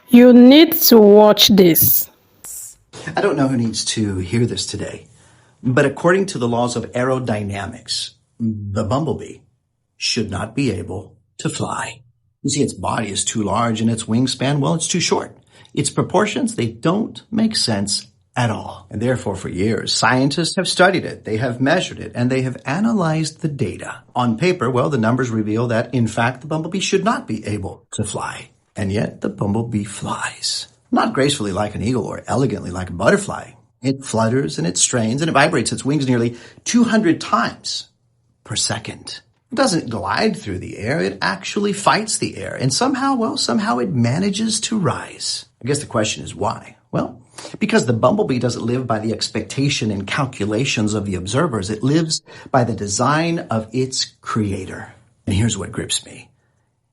You need to watch this. I don't know who needs to hear this today, but according to the laws of aerodynamics, the bumblebee should not be able to fly. You see, its body is too large and its wingspan, well, it's too short. Its proportions, they don't make sense at all. And therefore, for years, scientists have studied it, they have measured it, and they have analyzed the data. On paper, well, the numbers reveal that, in fact, the bumblebee should not be able to fly. And yet, the bumblebee flies. Not gracefully like an eagle or elegantly like a butterfly. It flutters and it strains and it vibrates its wings nearly 200 times per second. It doesn't glide through the air. It actually fights the air. And somehow it manages to rise. I guess the question is why? Well, because the bumblebee doesn't live by the expectation and calculations of the observers. It lives by the design of its creator. And here's what grips me.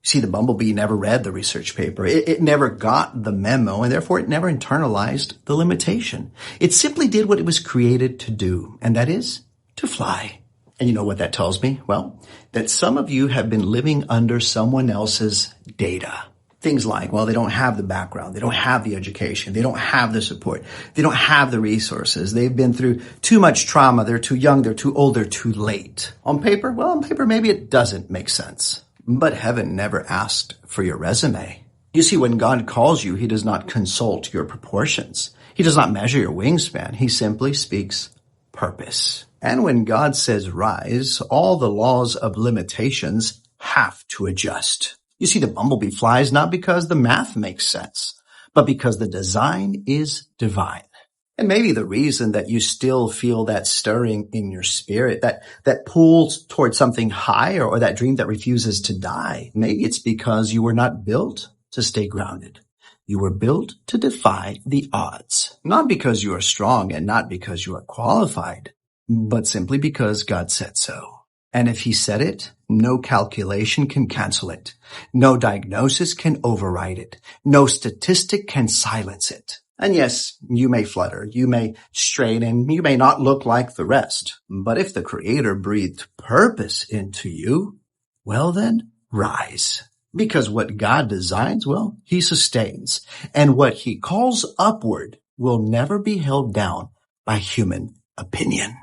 See, the bumblebee never read the research paper. It never got the memo, and therefore it never internalized the limitation. It simply did what it was created to do, and that is to fly. And you know what that tells me? Well, that some of you have been living under someone else's data. Things like, well, they don't have the background. They don't have the education. They don't have the support. They don't have the resources. They've been through too much trauma. They're too young. They're too old. They're too late. On paper, maybe it doesn't make sense. But heaven never asked for your resume. You see, when God calls you, he does not consult your proportions. He does not measure your wingspan. He simply speaks purpose. And when God says rise, all the laws of limitations have to adjust. You see, the bumblebee flies not because the math makes sense, but because the design is divine. And maybe the reason that you still feel that stirring in your spirit, that pulls towards something higher, or that dream that refuses to die, maybe it's because you were not built to stay grounded. You were built to defy the odds, not because you are strong and not because you are qualified, but simply because God said so. And if he said it, no calculation can cancel it. No diagnosis can override it. No statistic can silence it. And yes, you may flutter, you may strain, and you may not look like the rest. But if the Creator breathed purpose into you, well then, rise. Because what God designs, well, he sustains. And what he calls upward will never be held down by human opinion.